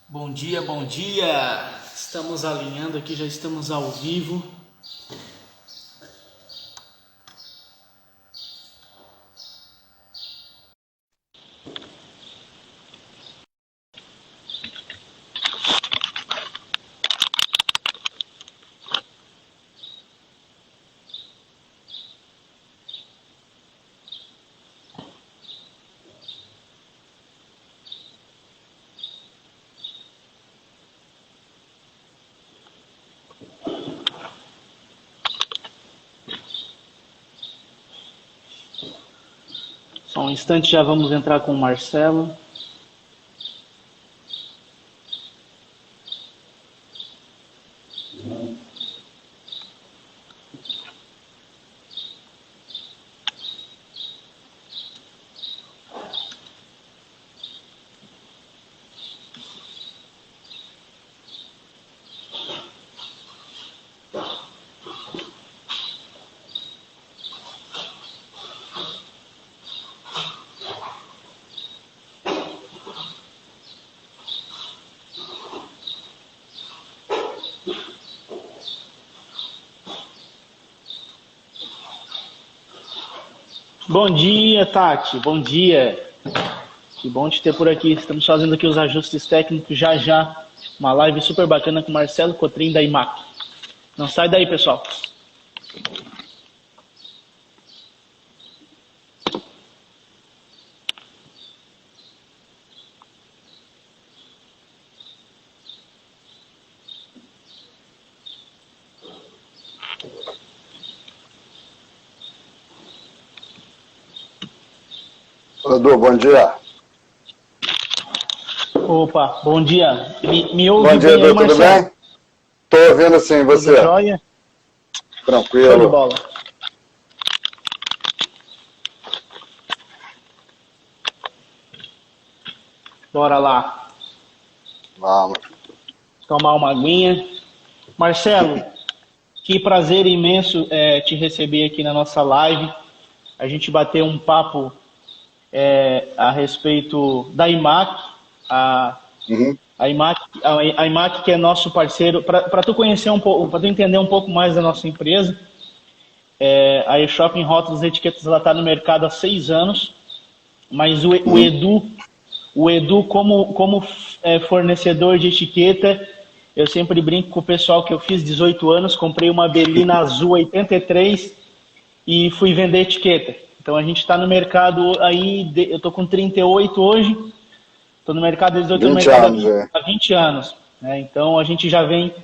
Bom dia, bom dia! Estamos alinhando aqui, já estamos ao vivo. Só um instante, já vamos entrar com o Marcelo. Bom dia, Tati. Bom dia. Que bom te ter por aqui. Estamos fazendo aqui os ajustes técnicos já já. Uma live super bacana com o Marcelo Cotrim da IMAC. Não sai daí, pessoal. Edu, bom dia. Opa, bom dia. Me ouve bom dia, bem Edu, aí, tudo Marcelo? bem? Tô ouvindo sim, você. Tudo jóia? Tranquilo. Show de bola. Bora lá. Vamos. Tomar uma aguinha. Marcelo, que prazer imenso te receber aqui na nossa live. A gente bateu um papo a respeito da IMAC, a IMAC que é nosso parceiro, para tu conhecer um pouco, para tu entender um pouco mais da nossa empresa. A eShopping Rótulos e Etiquetas está no mercado há 6 anos, mas o Edu como fornecedor de etiqueta, eu sempre brinco com o pessoal que eu fiz 18 anos, comprei uma Berlina Azul 83 e fui vender etiqueta. Então a gente está no mercado aí, eu estou com 38 hoje, estou no mercado desde 18 anos, há 20 anos. Né? Então a gente já vem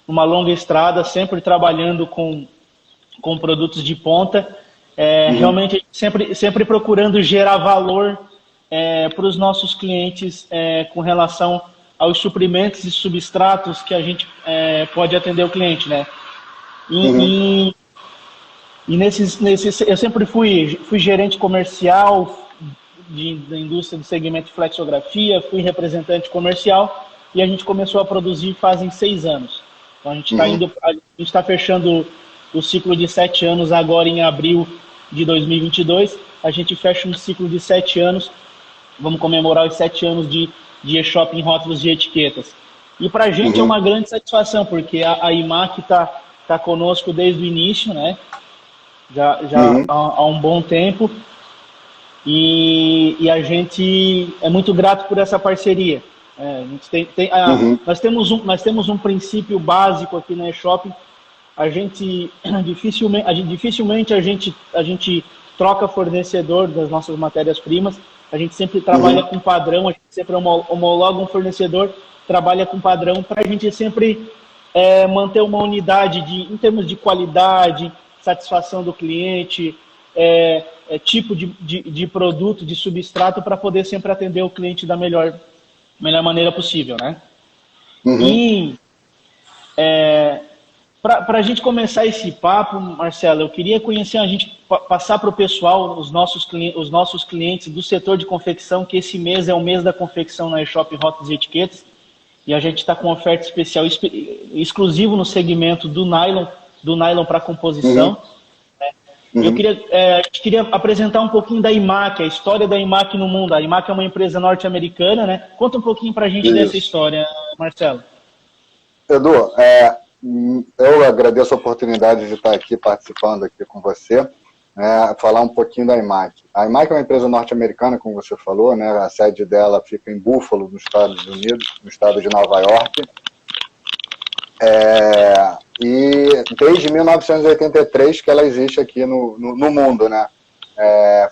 numa longa estrada, sempre trabalhando com produtos de ponta, realmente sempre procurando gerar valor para os nossos clientes com relação aos suprimentos e substratos que a gente pode atender o cliente, né? E eu sempre fui gerente comercial da indústria do segmento de flexografia, fui representante comercial e a gente começou a produzir fazem 6 anos. Então a gente está fechando o ciclo de 7 anos agora em abril de 2022. A gente fecha um ciclo de 7 anos, vamos comemorar os 7 anos de eShopping Rótulos e Etiquetas. E para a gente é uma grande satisfação, porque a IMAC está conosco desde o início, né? Já há um bom tempo. E a gente é muito grato por essa parceria. Nós temos um princípio básico aqui na eShopping. Dificilmente a gente troca fornecedor das nossas matérias-primas. A gente sempre trabalha com padrão, a gente sempre homologa um fornecedor, trabalha com padrão para a gente sempre manter uma unidade em termos de qualidade, satisfação do cliente, tipo de produto, de substrato, para poder sempre atender o cliente da melhor maneira possível, né? E para a gente começar esse papo, Marcelo, eu queria conhecer, a gente passar para o pessoal, os nossos clientes do setor de confecção, que esse mês é o mês da confecção na eShopping Rótulos e Etiquetas, e a gente está com oferta especial exclusivo no segmento do nylon para composição. Eu a gente queria apresentar um pouquinho da IMAC, a história da IMAC no mundo. A IMAC é uma empresa norte-americana, né? Conta um pouquinho para a gente dessa história, Marcelo. Edu, eu agradeço a oportunidade de estar aqui participando aqui com você, falar um pouquinho da IMAC. A IMAC é uma empresa norte-americana, como você falou, né? A sede dela fica em Buffalo, nos Estados Unidos, no estado de Nova York. E desde 1983 que ela existe aqui no mundo, né?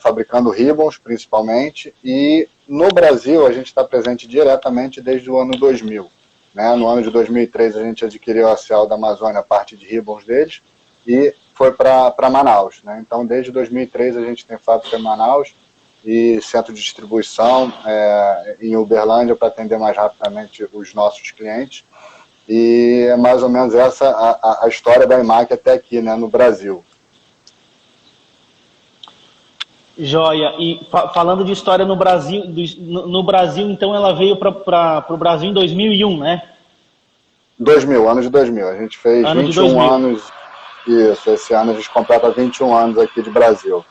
Fabricando ribbons, principalmente, e no Brasil a gente está presente diretamente desde o ano 2000. Né? No ano de 2003 a gente adquiriu a Cial da Amazônia, a parte de ribbons deles, e foi para Manaus. Né? Então, desde 2003 a gente tem fábrica em Manaus e centro de distribuição em Uberlândia para atender mais rapidamente os nossos clientes. E é mais ou menos essa a história da IMAC até aqui, né, no Brasil. Joia. E falando de história no Brasil, então ela veio para o Brasil em 2001, né? 2000, ano de 2000. A gente fez 21 anos, isso, esse ano a gente completa 21 anos aqui de Brasil.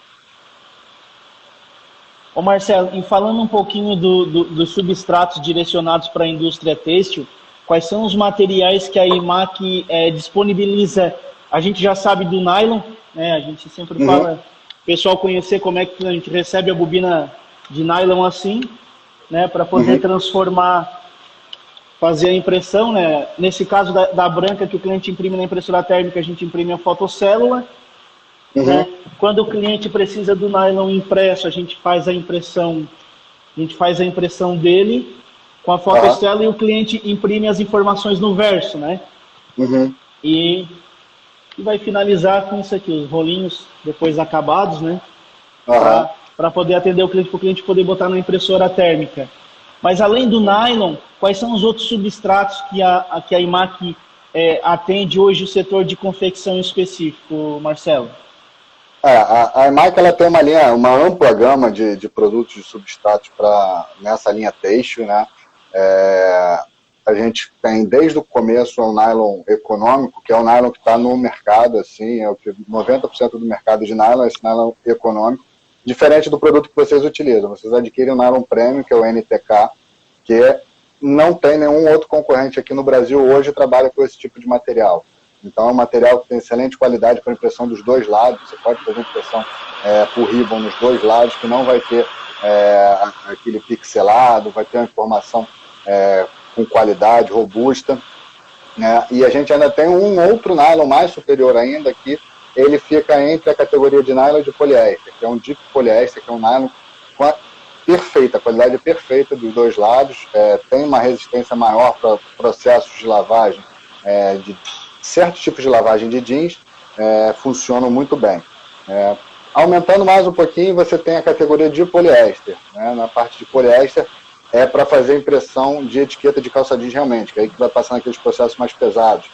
Ô Marcelo, e falando um pouquinho dos substratos direcionados para a indústria têxtil, quais são os materiais que a IMAC disponibiliza? A gente já sabe do nylon, né? A gente sempre fala, o pessoal conhecer como é que a gente recebe a bobina de nylon assim, né? Para poder transformar, fazer a impressão, né? Nesse caso da branca que o cliente imprime na impressora térmica, a gente imprime a fotocélula. Né? Quando o cliente precisa do nylon impresso, a gente faz a impressão dele com a fotocélula e o cliente imprime as informações no verso, né? E vai finalizar com isso aqui, os rolinhos depois acabados, né? Para poder atender o cliente, para o cliente poder botar na impressora térmica. Mas além do nylon, quais são os outros substratos que a IMAC atende hoje o setor de confecção específico, Marcelo? A IMAC ela tem uma ampla gama de produtos de substratos nessa linha têxtil, né? A gente tem desde o começo o nylon econômico, que é o nylon que está no mercado, assim, é o que 90% do mercado de nylon é esse nylon econômico, diferente do produto que vocês utilizam. Vocês adquirem o nylon premium, que é o NTK, que não tem nenhum outro concorrente aqui no Brasil hoje que trabalha com esse tipo de material. Então é um material que tem excelente qualidade para impressão dos dois lados. Você pode fazer impressão por ribbon nos dois lados, que não vai ter aquele pixelado, vai ter uma informação com qualidade, robusta. Né? E a gente ainda tem um outro nylon mais superior ainda, que ele fica entre a categoria de nylon e de poliéster, que é um deep poliéster, que é um nylon com a qualidade perfeita dos dois lados, tem uma resistência maior para processos de lavagem, de certos tipos de lavagem de jeans, funcionam muito bem. Aumentando mais um pouquinho, você tem a categoria de poliéster. Né? Na parte de poliéster, é para fazer impressão de etiqueta de calça jeans realmente, que é aí que vai passar naqueles processos mais pesados,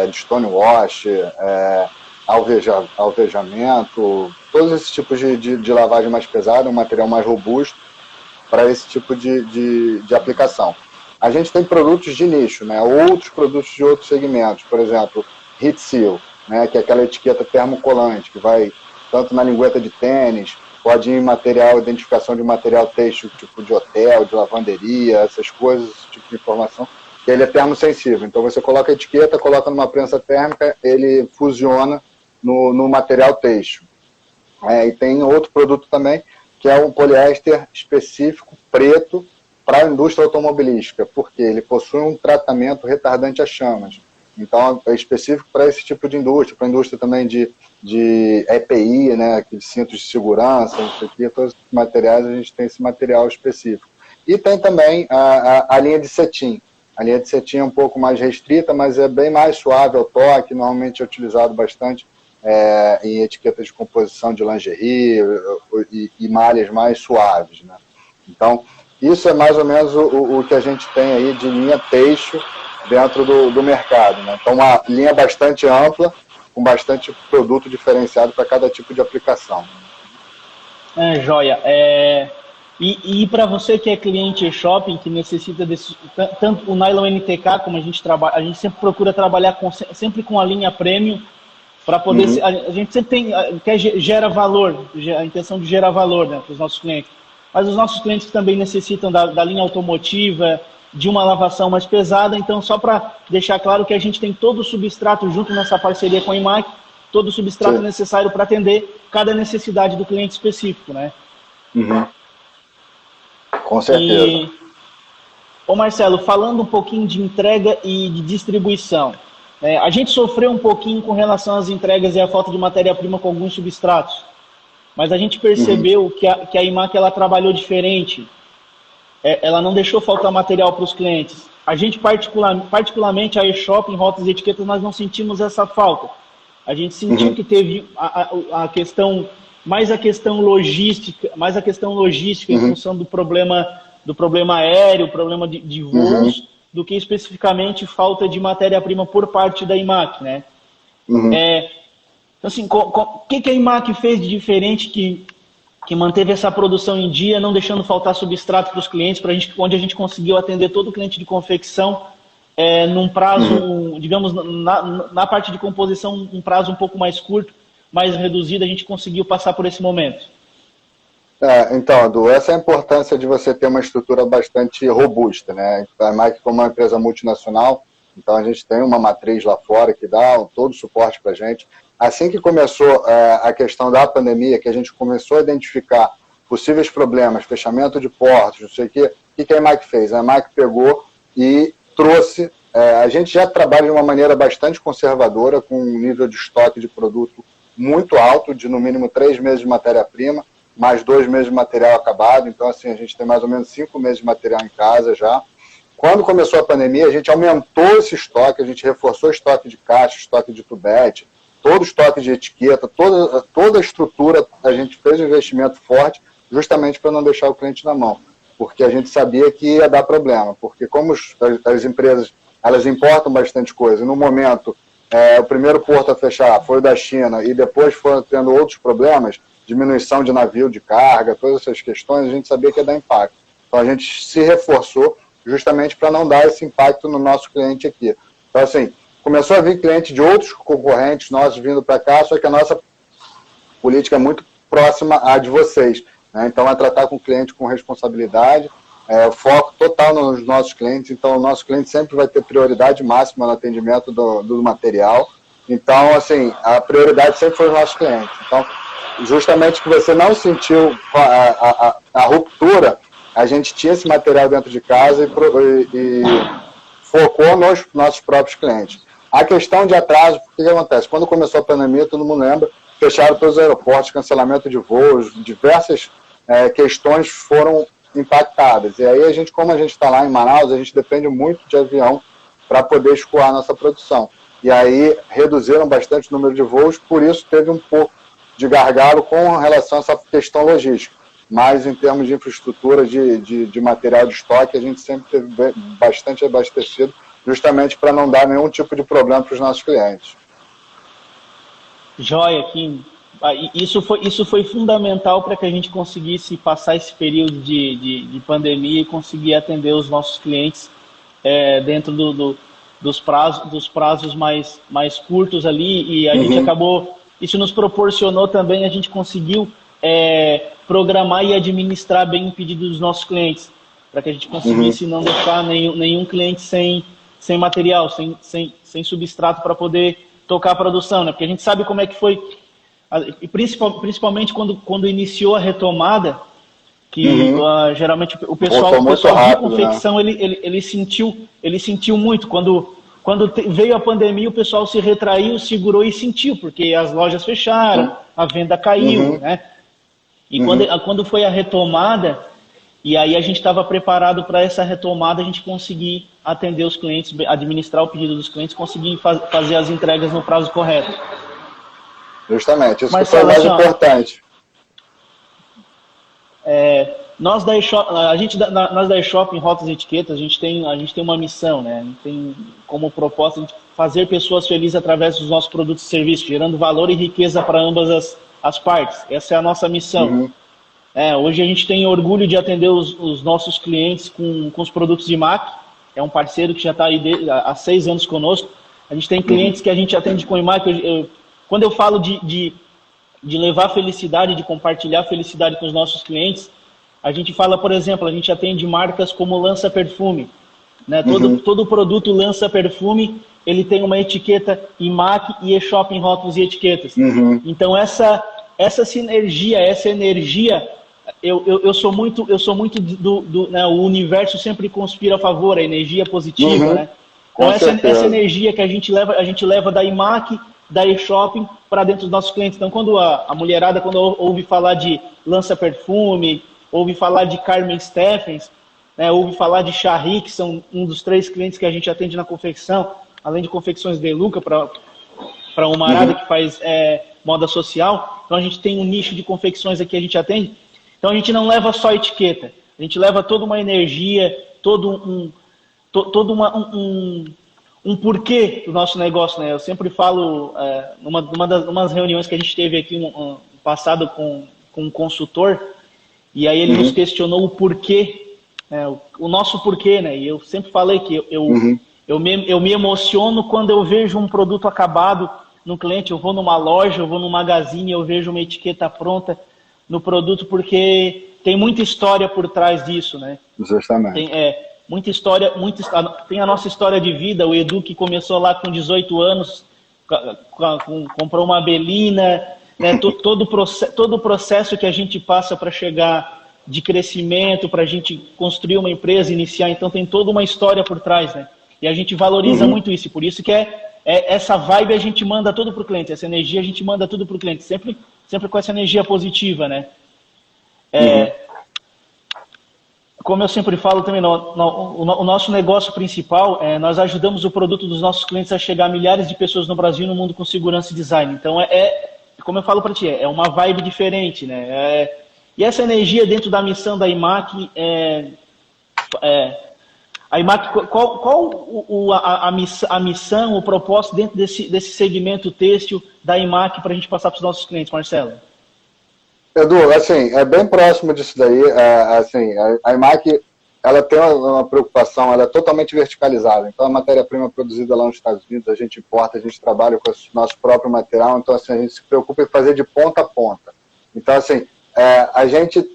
de stonewash, alvejamento, todos esses tipos de lavagem mais pesada, um material mais robusto para esse tipo de aplicação. A gente tem produtos de nicho, né? Outros produtos de outros segmentos, por exemplo, Heat Seal, né? Que é aquela etiqueta termocolante, que vai tanto na lingueta de tênis, pode ir em identificação de material têxtil, tipo de hotel, de lavanderia, essas coisas, esse tipo de informação, que ele é termosensível. Então você coloca a etiqueta, coloca numa prensa térmica, ele fusiona no material têxtil. E tem outro produto também, que é um poliéster específico, preto, para a indústria automobilística, porque ele possui um tratamento retardante a chamas. Então, é específico para esse tipo de indústria, para a indústria também de EPI, né, de cintos de segurança, isso aqui, todos os materiais, a gente tem esse material específico. E tem também a linha de cetim. A linha de cetim é um pouco mais restrita, mas é bem mais suave ao toque, normalmente é utilizado bastante em etiquetas de composição de lingerie e malhas mais suaves. Né? Então, isso é mais ou menos o que a gente tem aí de linha têxtil dentro do mercado. Né? Então, uma linha bastante ampla, com bastante produto diferenciado para cada tipo de aplicação. Joia. E para você que é cliente e-shopping, que necessita desse, tanto o Nylon NTK, como a gente trabalha, a gente sempre procura trabalhar sempre com a linha premium, para poder, a gente sempre gera valor, a intenção de gerar valor, né, para os nossos clientes. Mas os nossos clientes também necessitam da linha automotiva, de uma lavação mais pesada. Então, só para deixar claro que a gente tem todo o substrato junto nessa parceria com a IMAC, todo o substrato necessário para atender cada necessidade do cliente específico, né? Com certeza. Ô Marcelo, falando um pouquinho de entrega e de distribuição, né, a gente sofreu um pouquinho com relação às entregas e à falta de matéria-prima com alguns substratos, mas a gente percebeu que a IMAC ela trabalhou diferente. Ela não deixou faltar material para os clientes. A gente, particularmente, a eShopping, Rotas e Etiquetas, nós não sentimos essa falta. A gente sentiu que teve a questão, mais a questão logística em função do problema aéreo, problema de voos, do que especificamente falta de matéria-prima por parte da IMAC, né? Assim, o que a IMAC fez de diferente que manteve essa produção em dia, não deixando faltar substrato para os clientes, onde a gente conseguiu atender todo o cliente de confecção num prazo, digamos, na parte de composição, um prazo um pouco mais curto, mais reduzido, a gente conseguiu passar por esse momento. Então, Edu, essa é a importância de você ter uma estrutura bastante robusta, né? A IMAC, como uma empresa multinacional, então a gente tem uma matriz lá fora que dá todo o suporte para a gente. Assim que começou a questão da pandemia, que a gente começou a identificar possíveis problemas, fechamento de portos, não sei o que a IMAC fez? A IMAC pegou e trouxe... a gente já trabalha de uma maneira bastante conservadora, com um nível de estoque de produto muito alto, de no mínimo 3 meses de matéria-prima, mais 2 meses de material acabado. Então, assim, a gente tem mais ou menos 5 meses de material em casa já. Quando começou a pandemia, a gente aumentou esse estoque, a gente reforçou o estoque de caixa, estoque de tubete, todo o estoque de etiqueta, toda a estrutura, a gente fez um investimento forte justamente para não deixar o cliente na mão, porque a gente sabia que ia dar problema, porque como as empresas, elas importam bastante coisa, e no momento, o primeiro porto a fechar foi o da China, e depois foram tendo outros problemas, diminuição de navio, de carga, todas essas questões, a gente sabia que ia dar impacto. Então a gente se reforçou justamente para não dar esse impacto no nosso cliente aqui. Então, assim, começou a vir cliente de outros concorrentes nossos vindo para cá, só que a nossa política é muito próxima à de vocês, né? Então, é tratar com o cliente com responsabilidade, foco total nos nossos clientes. Então, o nosso cliente sempre vai ter prioridade máxima no atendimento do material. Então, assim, a prioridade sempre foi os nossos clientes. Então, justamente que você não sentiu a ruptura, a gente tinha esse material dentro de casa e focou nos nossos próprios clientes. A questão de atraso, o que acontece? Quando começou a pandemia, todo mundo lembra, fecharam todos os aeroportos, cancelamento de voos, diversas questões foram impactadas. E aí, como a gente está lá em Manaus, a gente depende muito de avião para poder escoar a nossa produção. E aí, reduziram bastante o número de voos, por isso teve um pouco de gargalo com relação a essa questão logística. Mas, em termos de infraestrutura, de material de estoque, a gente sempre teve bastante abastecido, justamente para não dar nenhum tipo de problema para os nossos clientes. Joia, Kim. Isso foi fundamental para que a gente conseguisse passar esse período de pandemia e conseguir atender os nossos clientes dentro dos prazos mais curtos ali, e a gente acabou... Isso nos proporcionou também, a gente conseguiu programar e administrar bem o pedido dos nossos clientes, para que a gente conseguisse não deixar nenhum cliente sem material, sem substrato para poder tocar a produção, né? Porque a gente sabe como é que foi, e principalmente quando iniciou a retomada, que geralmente o pessoal de confecção, né? ele sentiu muito. Quando veio a pandemia, o pessoal se retraiu, segurou e sentiu, porque as lojas fecharam, a venda caiu, né? E quando foi a retomada, e aí a gente estava preparado para essa retomada, a gente conseguir atender os clientes, administrar o pedido dos clientes, conseguir fazer as entregas no prazo correto. Justamente, isso que foi o mais importante. Nós da eShopping, Rotas e Etiquetas, a gente tem uma missão, né? A gente tem como proposta de fazer pessoas felizes através dos nossos produtos e serviços, gerando valor e riqueza para ambas as partes. Essa é a nossa missão. Hoje a gente tem orgulho de atender os nossos clientes com os produtos IMAC. É um parceiro que já está aí há 6 anos conosco. A gente tem clientes que a gente atende com IMAC. Quando eu falo de levar felicidade, de compartilhar felicidade com os nossos clientes, a gente fala, por exemplo, a gente atende marcas como Lança Perfume. Né? Todo produto Lança Perfume, ele tem uma etiqueta IMAC e eShop em rótulos e etiquetas. Então essa sinergia, essa energia, eu sou muito né, o universo sempre conspira a favor, a energia positiva, né? Então essa energia que a gente leva da IMAC, da eShopping para dentro dos nossos clientes. Então quando a mulherada, quando ouve falar de Lança Perfume, ouve falar de Carmen Steffens, né, ouve falar de Charri, que são um dos 3 clientes que a gente atende na confecção, além de confecções de Luca para uma arada que faz moda social. Então a gente tem um nicho de confecções aqui que a gente atende. Então a gente não leva só etiqueta, a gente leva toda uma energia, todo um porquê do nosso negócio, né? Eu sempre falo, umas reuniões que a gente teve aqui no passado com um consultor, e aí ele nos questionou o porquê, né? O nosso porquê, né? E eu sempre falei que eu me emociono quando eu vejo um produto acabado no cliente. Eu vou numa loja, eu vou num magazine, eu vejo uma etiqueta pronta no produto, porque tem muita história por trás disso, né? Justamente. Tem muita história, tem a nossa história de vida. O Edu, que começou lá com 18 anos, comprou uma Belina, né? todo o processo que a gente passa para chegar de crescimento, para a gente construir uma empresa, iniciar. Então tem toda uma história por trás, né? E a gente valoriza muito isso, por isso que essa vibe a gente manda tudo para o cliente, essa energia a gente manda tudo para o cliente, sempre com essa energia positiva, né? Como eu sempre falo também, o nosso negócio principal, nós ajudamos o produto dos nossos clientes a chegar a milhares de pessoas no Brasil, no mundo, com segurança e design. Então, como eu falo para ti, é uma vibe diferente, né? E essa energia dentro da missão da IMAC, a IMAC, qual a missão, o propósito dentro desse segmento têxtil da IMAC para a gente passar para os nossos clientes, Marcelo? Edu, assim, é bem próximo disso daí. A IMAC, ela tem uma preocupação, ela é totalmente verticalizada. Então, a matéria-prima produzida lá nos Estados Unidos, a gente importa, a gente trabalha com o nosso próprio material. Então, assim, a gente se preocupa em fazer de ponta a ponta. Então, assim, a gente,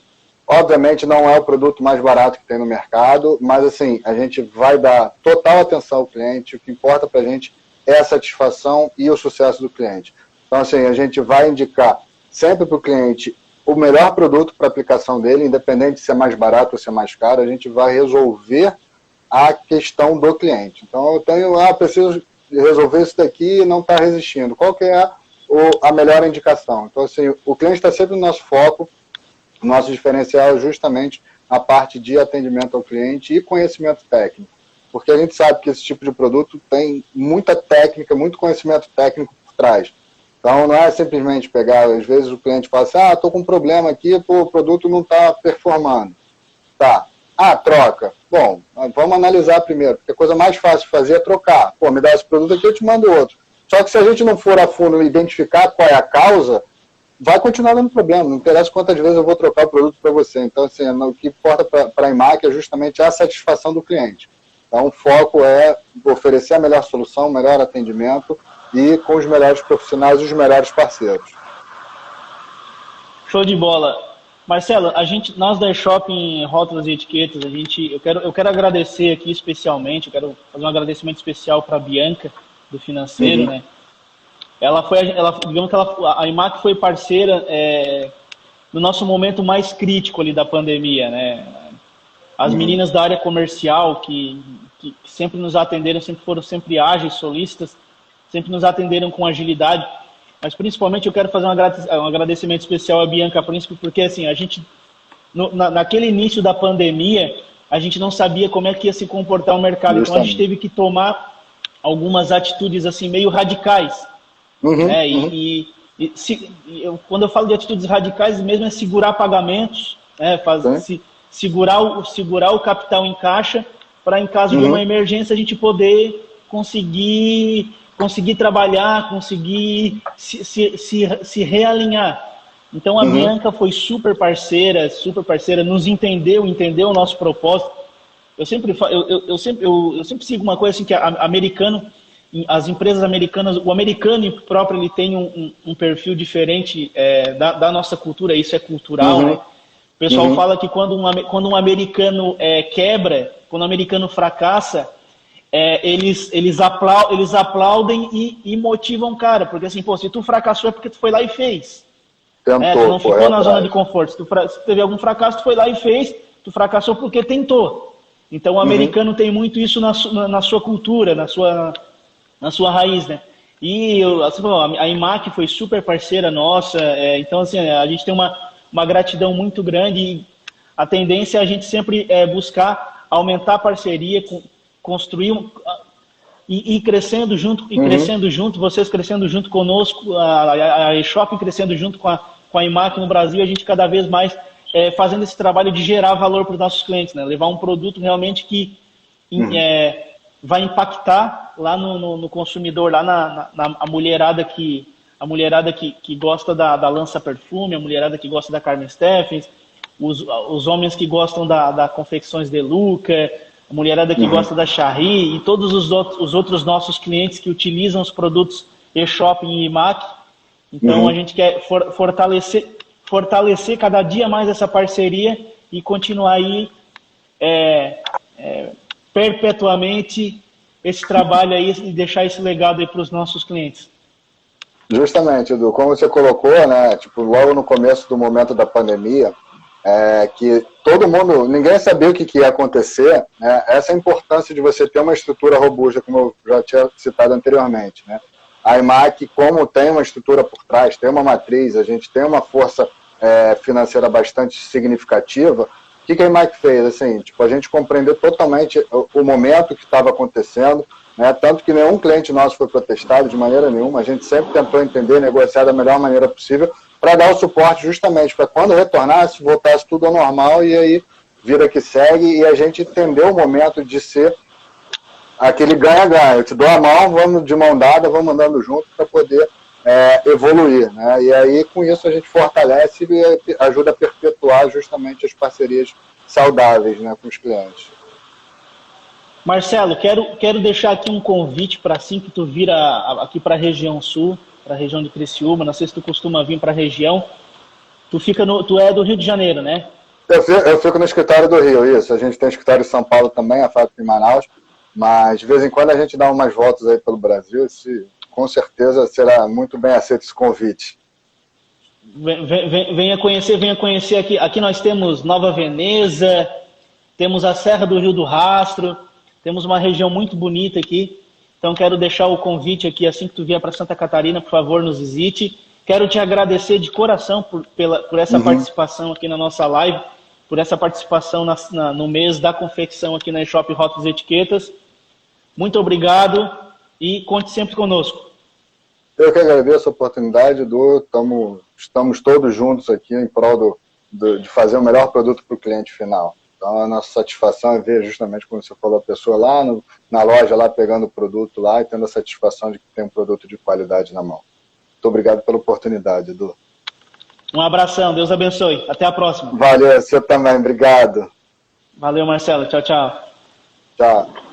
obviamente, não é o produto mais barato que tem no mercado, mas, assim, a gente vai dar total atenção ao cliente. O que importa para a gente é a satisfação e o sucesso do cliente. Então, assim, a gente vai indicar sempre para o cliente o melhor produto para a aplicação dele, independente se é mais barato ou se é mais caro. A gente vai resolver a questão do cliente. Então, eu preciso resolver isso daqui e não está resistindo. Qual que é a melhor indicação? Então, assim, o cliente está sempre no nosso foco. O nosso diferencial é justamente a parte de atendimento ao cliente e conhecimento técnico. Porque a gente sabe que esse tipo de produto tem muita técnica, muito conhecimento técnico por trás. Então, não é simplesmente pegar, às vezes o cliente fala assim, estou com um problema aqui, o produto não está performando. Tá. Troca. Bom, vamos analisar primeiro, porque a coisa mais fácil de fazer é trocar. Pô, me dá esse produto aqui, eu te mando outro. Só que se a gente não for a fundo e identificar qual é a causa, vai continuar dando problema. Não interessa quantas vezes eu vou trocar o produto para você. Então, assim, o que importa para a IMAC é justamente a satisfação do cliente. Então, o foco é oferecer a melhor solução, o melhor atendimento, e com os melhores profissionais e os melhores parceiros. Show de bola. Marcelo, nós da eShopping Rótulos e Etiquetas, eu quero agradecer aqui especialmente, eu quero fazer um agradecimento especial para a Bianca, do financeiro, né? Digamos que a IMAC foi parceira no nosso momento mais crítico ali da pandemia, né? As meninas da área comercial que sempre nos atenderam, sempre foram ágeis, solícitas, sempre nos atenderam com agilidade, mas principalmente eu quero fazer um agradecimento especial à Bianca Príncipe, porque assim, a gente, naquele início da pandemia, a gente não sabia como é que ia se comportar o mercado, então a gente teve que tomar algumas atitudes assim meio radicais, né? Quando eu falo de atitudes radicais, mesmo é segurar pagamentos, né? segurar o capital em caixa, para em caso de uma emergência a gente poder conseguir trabalhar, conseguir se realinhar. Então a Bianca foi super parceira, nos entendeu o nosso propósito. Eu sempre sigo uma coisa assim, que as empresas americanas, o americano próprio, ele tem um perfil diferente da nossa cultura, isso é cultural, né? O pessoal fala que quando um americano quebra, quando um americano fracassa, eles aplaudem e motivam o cara, porque assim, pô, se tu fracassou é porque tu foi lá e fez. Tu não ficou na zona de conforto. Se tu teve algum fracasso, tu foi lá e fez, tu fracassou porque tentou. Então o americano tem muito isso na sua cultura, na sua raiz, né? E assim, a IMAC foi super parceira nossa, então assim, a gente tem uma gratidão muito grande e a tendência é a gente sempre buscar aumentar a parceria, construir e crescendo junto, vocês crescendo junto conosco, a eShopping crescendo junto com a IMAC no Brasil, a gente cada vez mais fazendo esse trabalho de gerar valor para os nossos clientes, né? Levar um produto realmente que vai impactar lá no consumidor, lá na mulherada que gosta da Lança Perfume, a mulherada que gosta da Carmen Steffens, os homens que gostam da Confecções de Luca, a mulherada que gosta da Charry e todos os outros nossos clientes que utilizam os produtos eShopping e IMAC. Então a gente quer fortalecer cada dia mais essa parceria e continuar aí perpetuamente esse trabalho aí e deixar esse legado aí para os nossos clientes. Justamente, Edu, como você colocou, né, tipo, logo no começo do momento da pandemia, que todo mundo, ninguém sabia o que ia acontecer, né, essa importância de você ter uma estrutura robusta, como eu já tinha citado anteriormente, né. A IMAC, como tem uma estrutura por trás, tem uma matriz, a gente tem uma força financeira bastante significativa. O que a IMAC fez? Assim, tipo, a gente compreendeu totalmente o momento que estava acontecendo, né? Tanto que nenhum cliente nosso foi protestado de maneira nenhuma. A gente sempre tentou entender, negociar da melhor maneira possível para dar o suporte justamente para quando retornasse, voltasse tudo ao normal e aí vida que segue. E a gente entendeu o momento de ser aquele ganha-ganha. Eu te dou a mão, vamos de mão dada, vamos andando junto para poder evoluir, né? E aí com isso a gente fortalece e ajuda a perpetuar justamente as parcerias saudáveis, né, com os clientes. Marcelo, quero deixar aqui um convite para assim que tu vir aqui para a região sul, para a região de Criciúma, não sei se tu costuma vir para a região, tu é do Rio de Janeiro, né? Eu fico no escritório do Rio, isso, a gente tem escritório em São Paulo também, a fábrica em Manaus, mas de vez em quando a gente dá umas voltas aí pelo Brasil, com certeza será muito bem aceito esse convite. Venha conhecer aqui. Aqui nós temos Nova Veneza, temos a Serra do Rio do Rastro, temos uma região muito bonita aqui. Então quero deixar o convite aqui, assim que tu vier para Santa Catarina, por favor, nos visite. Quero te agradecer de coração por essa participação aqui na nossa live, por essa participação no mês da confecção aqui na eShop Rótulos e Etiquetas. Muito obrigado e conte sempre conosco. Eu que agradeço a oportunidade, Edu. Estamos todos juntos aqui em prol de fazer o melhor produto para o cliente final. Então, a nossa satisfação é ver justamente, como você falou, a pessoa lá na loja, lá pegando o produto lá e tendo a satisfação de que tem um produto de qualidade na mão. Muito obrigado pela oportunidade, Edu. Um abração, Deus abençoe. Até a próxima. Valeu, você também. Obrigado. Valeu, Marcelo. Tchau, tchau. Tchau.